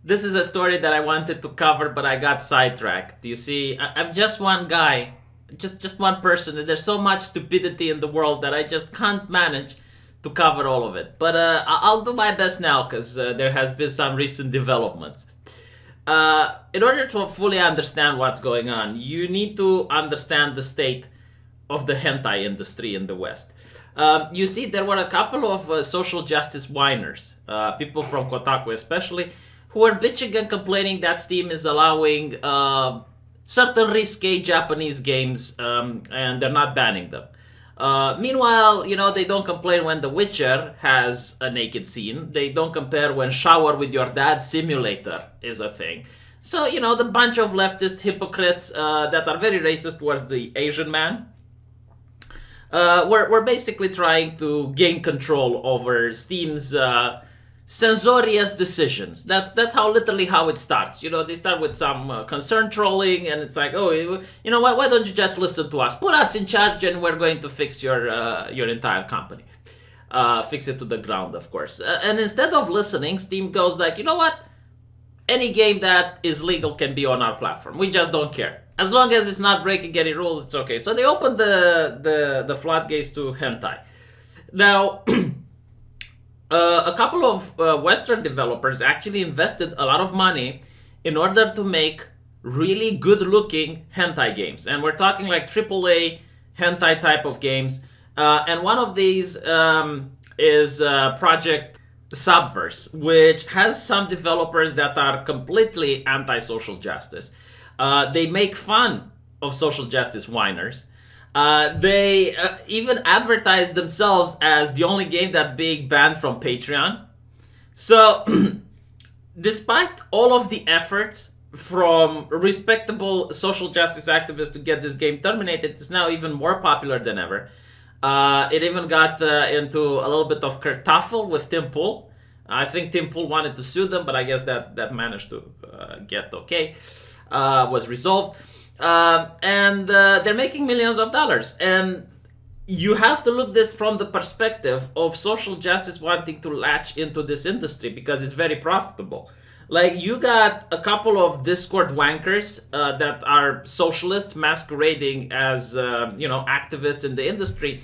this is a story that I wanted to cover, but I got sidetracked. You see, I'm just one guy, just one person, and there's so much stupidity in the world that I just can't manage to cover all of it. But I'll do my best now because there has been some recent developments. In order to fully understand what's going on, you need to understand the state of the hentai industry in the West. You see, there were a couple of social justice whiners, people from Kotaku especially, who were bitching and complaining that Steam is allowing certain risque Japanese games and they're not banning them. Meanwhile, they don't complain when The Witcher has a naked scene. They don't compare when Shower with Your Dad Simulator is a thing. So, the bunch of leftist hypocrites that are very racist towards the Asian man, we're basically trying to gain control over Steam's censorious decisions. That's literally how it starts. They start with some concern trolling, and it's like, oh, you know what? Why don't you just listen to us? Put us in charge, and we're going to fix your entire company. Fix it to the ground, of course. And instead of listening, Steam goes like, you know what? Any game that is legal can be on our platform. We just don't care. As long as it's not breaking any rules, it's okay. So they opened the floodgates to hentai. Now, a couple of Western developers actually invested a lot of money in order to make really good-looking hentai games. And we're talking like AAA hentai type of games. And one of these is Project Subverse, which has some developers that are completely anti-social justice. They make fun of social justice whiners. They even advertise themselves as the only game that's being banned from Patreon. So, despite all of the efforts from respectable social justice activists to get this game terminated, it's now even more popular than ever. It even got into a little bit of kerfuffle with Tim Pool. I think Tim Pool wanted to sue them, but I guess that managed to get okay. Was resolved. And they're making millions of dollars. And you have to look this from the perspective of social justice wanting to latch into this industry because it's very profitable. Like, you got a couple of Discord wankers that are socialists masquerading as, activists in the industry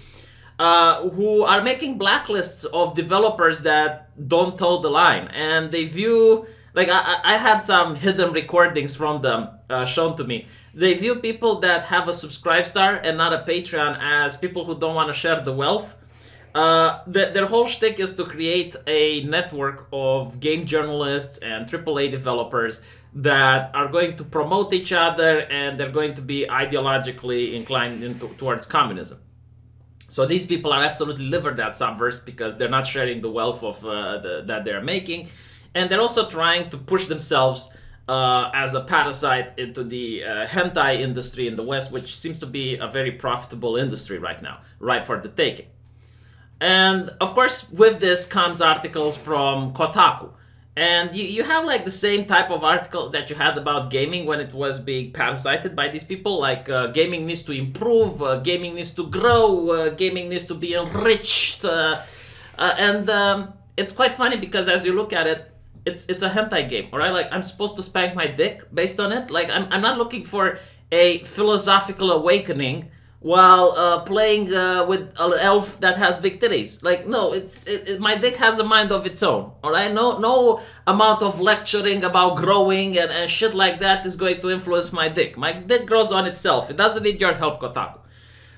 who are making blacklists of developers that don't toe the line. And they view, like, I had some hidden recordings from them shown to me. They view people that have a subscribe star and not a Patreon as people who don't want to share the wealth. Their whole shtick is to create a network of game journalists and AAA developers that are going to promote each other, and they're going to be ideologically inclined towards communism. So these people are absolutely livid at Subverse because they're not sharing the wealth of that they're making, and they're also trying to push themselves as a parasite into the hentai industry in the West, which seems to be a very profitable industry right now, right for the taking. And of course, with this comes articles from Kotaku. And you have like the same type of articles that you had about gaming when it was being parasited by these people. Like gaming needs to improve, gaming needs to grow, gaming needs to be enriched. And it's quite funny because as you look at it, it's a hentai game, alright? Like, I'm supposed to spank my dick based on it. Like, I'm not looking for a philosophical awakening while playing with an elf that has big titties. Like, no, my dick has a mind of its own, alright? No amount of lecturing about growing and shit like that is going to influence my dick. My dick grows on itself. It doesn't need your help, Kotaku.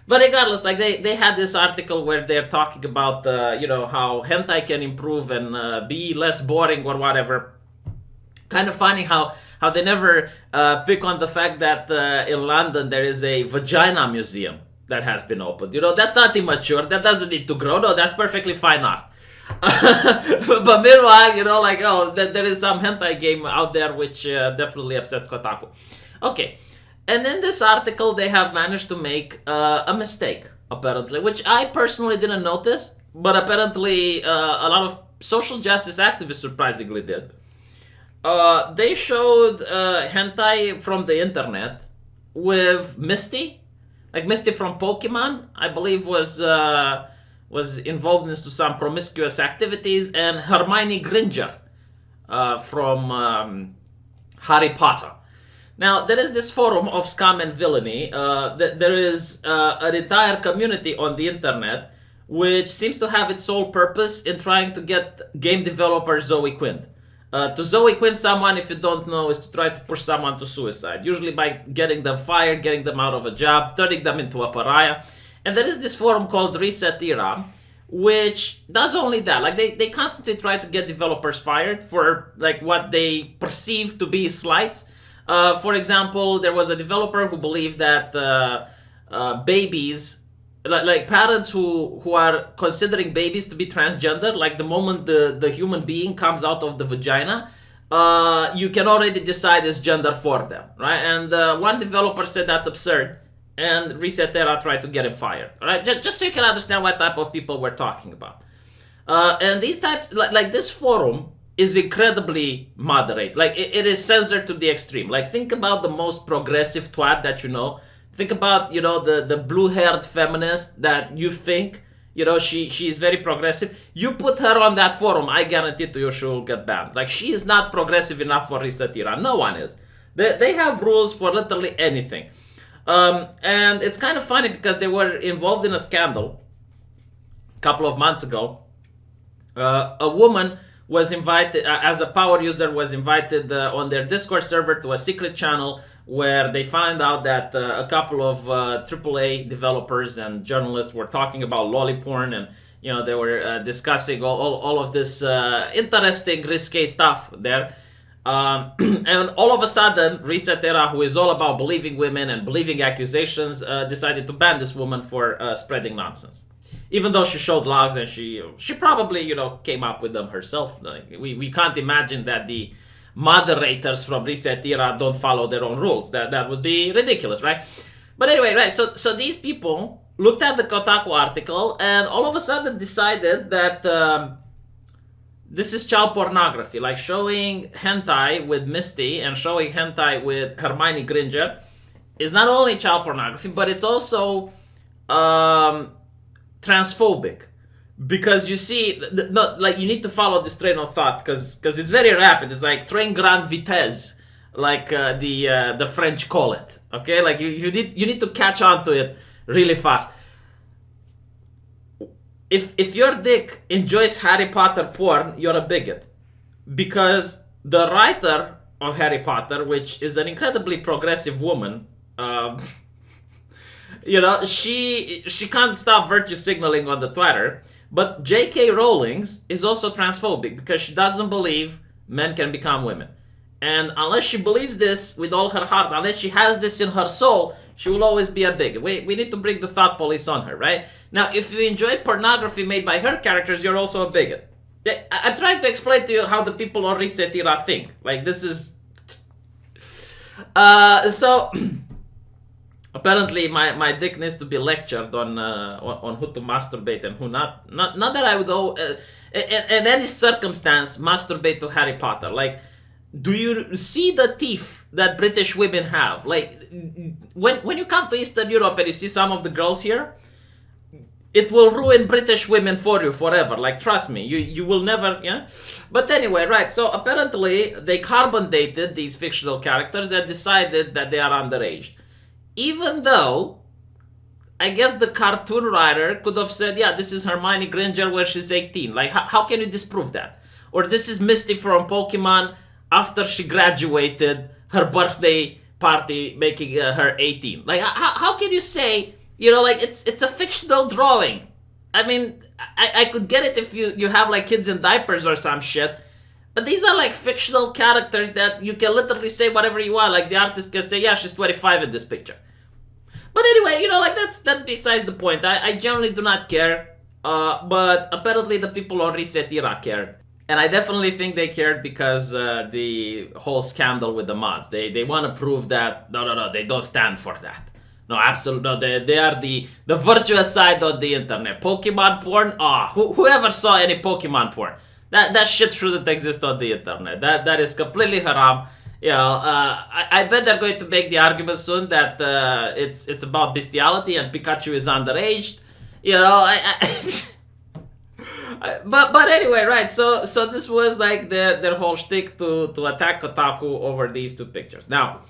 But regardless, like they had this article where they're talking about how hentai can improve and be less boring or whatever. Kind of funny how they never pick on the fact that in London there is a vagina museum that has been opened. That's not immature. That doesn't need to grow. No, that's perfectly fine art. But meanwhile, there is some hentai game out there which definitely upsets Kotaku. Okay. And in this article, they have managed to make a mistake, apparently, which I personally didn't notice, but apparently a lot of social justice activists surprisingly did. They showed hentai from the internet with Misty. Like Misty from Pokemon, I believe was involved into some promiscuous activities, and Hermione Granger. from Harry Potter. Now, there is this forum of scam and villainy. There is an entire community on the internet which seems to have its sole purpose in trying to get game developer Zoe Quinn. To Zoe Quinn someone, if you don't know, is to try to push someone to suicide, usually by getting them fired, getting them out of a job, turning them into a pariah. And there is this forum called ResetEra, which does only that. Like they constantly try to get developers fired for like what they perceive to be slights. For example, there was a developer who believed that babies, like parents who are considering babies to be transgender, like the moment the human being comes out of the vagina, you can already decide its gender for them, right? And one developer said that's absurd, and ResetEra tried to get him fired, right? Just so you can understand what type of people we're talking about. And these types, like this forum, is incredibly moderate. Like it is censored to the extreme. Like think about the most progressive twat that you know. Think about the blue-haired feminist that you think she's very progressive. You put her on that forum, I guarantee to you she'll get banned. Like she is not progressive enough for ResetEra. No one is. They have rules for literally anything. And it's kind of funny because they were involved in a scandal a couple of months ago. A woman was invited, as a power user, was invited on their Discord server to a secret channel where they find out that a couple of AAA developers and journalists were talking about lolly porn, and they were discussing all of this interesting, risque stuff there. And all of a sudden, ResetEra, who is all about believing women and believing accusations, decided to ban this woman for spreading nonsense. Even though she showed logs and she probably came up with them herself. We can't imagine that the moderators from ResetEra don't follow their own rules. That would be ridiculous, right? But anyway, right. So these people looked at the Kotaku article and all of a sudden decided that this is child pornography, like showing hentai with Misty and showing hentai with Hermione Granger is not only child pornography, but it's also transphobic, because you see, you need to follow this train of thought because it's very rapid. It's like train grand vitesse, like the French call it. Okay, like you need to catch on to it really fast. If your dick enjoys Harry Potter porn, you're a bigot, because the writer of Harry Potter, which is an incredibly progressive woman, she can't stop virtue signaling on the Twitter. But J.K. Rowling is also transphobic because she doesn't believe men can become women. And unless she believes this with all her heart, unless she has this in her soul, she will always be a bigot. We need to bring the thought police on her, right? Now, if you enjoy pornography made by her characters, you're also a bigot. I'm trying to explain to you how the people on ResetEra think. Like, this is... So... Apparently, my dick needs to be lectured on who to masturbate and who not. Not that I would in any circumstance masturbate to Harry Potter. Like, do you see the teeth that British women have? Like, when you come to Eastern Europe and you see some of the girls here, it will ruin British women for you forever. Like, trust me, you will never, yeah? But anyway, right, so apparently they carbon dated these fictional characters and decided that they are underage. Even though, I guess the cartoon writer could have said, yeah, this is Hermione Granger where she's 18. Like, how can you disprove that? Or this is Misty from Pokemon after she graduated, her birthday party making her 18. Like, how can you say, it's a fictional drawing? I mean, I could get it if you have, like, kids in diapers or some shit. But these are like fictional characters that you can literally say whatever you want. Like the artist can say, yeah, she's 25 in this picture. But anyway, that's besides the point. I generally do not care. But apparently the people on ResetEra cared. And I definitely think they cared because the whole scandal with the mods. They want to prove that, no, they don't stand for that. No, absolutely no. They are the virtuous side of the internet. Pokemon porn? Whoever saw any Pokemon porn? That shit shouldn't exist on the internet. That is completely haram. I bet they're going to make the argument soon that it's about bestiality and Pikachu is underage. But anyway, right? So this was like their whole shtick to attack Kotaku over these two pictures. Now,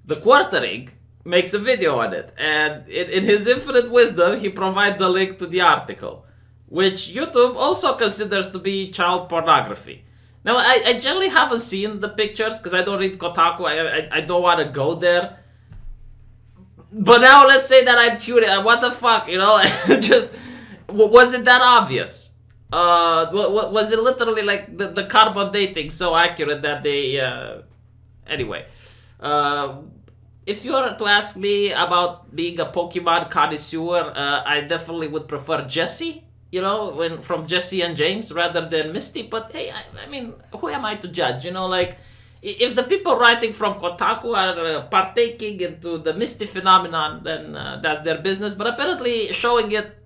the Quartering makes a video on it, and in his infinite wisdom, he provides a link to the article, which YouTube also considers to be child pornography. Now, I generally haven't seen the pictures because I don't read Kotaku. I don't want to go there. But now let's say that I'm curious. What the fuck, you know? Just was it that obvious? Was it literally like the carbon dating so accurate that they? Anyway, if you were to ask me about being a Pokemon connoisseur, I definitely would prefer Jessie. You know, from Jesse and James rather than Misty. But hey, I mean, who am I to judge? You know, like, if the people writing from Kotaku are partaking into the Misty phenomenon, then that's their business. But apparently, showing it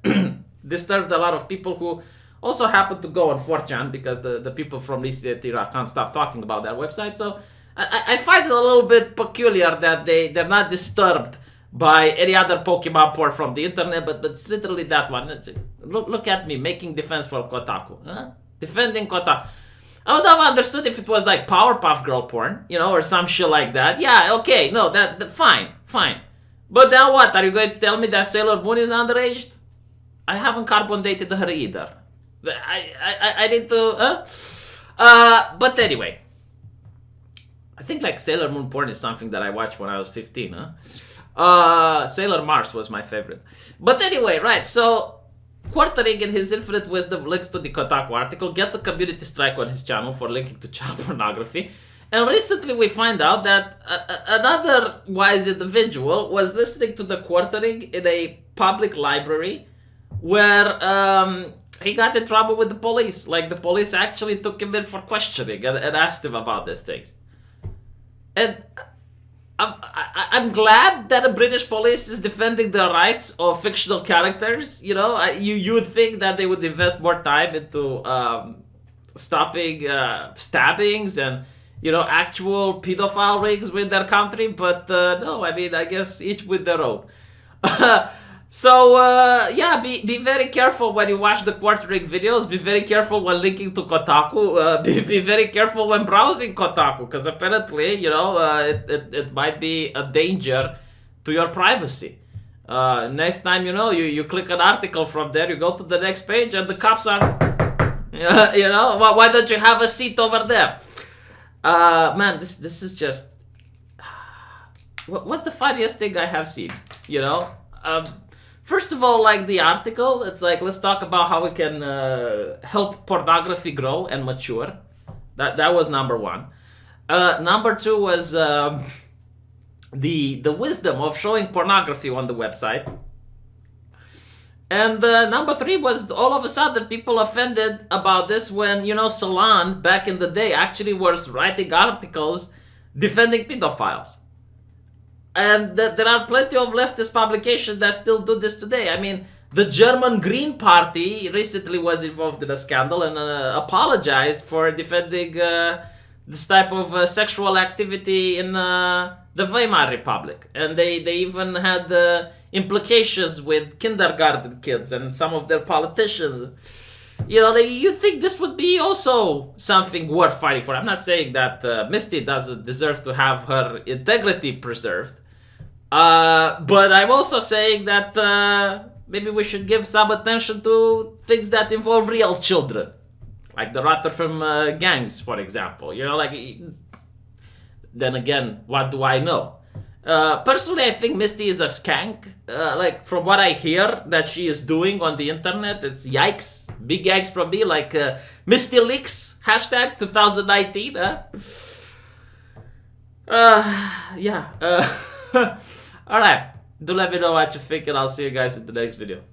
disturbed a lot of people who also happen to go on 4chan because the people from ResetEra can't stop talking about their website. So I find it a little bit peculiar that they're not disturbed by any other Pokemon porn from the internet, but it's literally that one. Look at me making defense for Kotaku, huh? Defending Kotaku. I would have understood if it was like Powerpuff Girl porn, you know, or some shit like that. Yeah, okay, no, that fine. But now what? Are you going to tell me that Sailor Moon is underaged? I haven't carbon dated her either. I need to, but anyway, I think like Sailor Moon porn is something that I watched when I was 15, huh? Sailor Mars was my favorite. But anyway, right, so Quartering in his infinite wisdom links to the Kotaku article, gets a community strike on his channel for linking to child pornography, and recently we find out that another wise individual was listening to the Quartering in a public library where he got in trouble with the police. Like, the police actually took him in for questioning and asked him about these things. And I'm glad that the British police is defending the rights of fictional characters. You know, you would think that they would invest more time into stopping stabbings and, you know, actual pedophile rings with their country. But no, I mean, I guess each with their own. So, yeah, be very careful when you watch the Quartering videos. Be very careful when linking to Kotaku. Be very careful when browsing Kotaku, because apparently, you know, it might be a danger to your privacy. Next time, you know, you click an article from there, you go to the next page, and the cops are, you know, why don't you have a seat over there? Man, this is just... What's the funniest thing I have seen, you know? First of all, like the article, it's like, let's talk about how we can help pornography grow and mature. That was number one. Number two was the wisdom of showing pornography on the website. And number three was all of a sudden people offended about this when, you know, Salon back in the day actually was writing articles defending pedophiles. And there are plenty of leftist publications that still do this today. I mean, the German Green Party recently was involved in a scandal and apologized for defending this type of sexual activity in the Weimar Republic. And they even had implications with kindergarten kids and some of their politicians. You know, you'd think this would be also something worth fighting for. I'm not saying that Misty doesn't deserve to have her integrity preserved. But I'm also saying that maybe we should give some attention to things that involve real children. Like the Rotterdam gangs, for example. You know, like... Then again, what do I know? Personally, I think Misty is a skank. Like, from what I hear that she is doing on the internet, it's yikes. Big yikes from me. Like, Misty Leaks, hashtag 2019, yeah. Alright. Do let me know what you think, and I'll see you guys in the next video.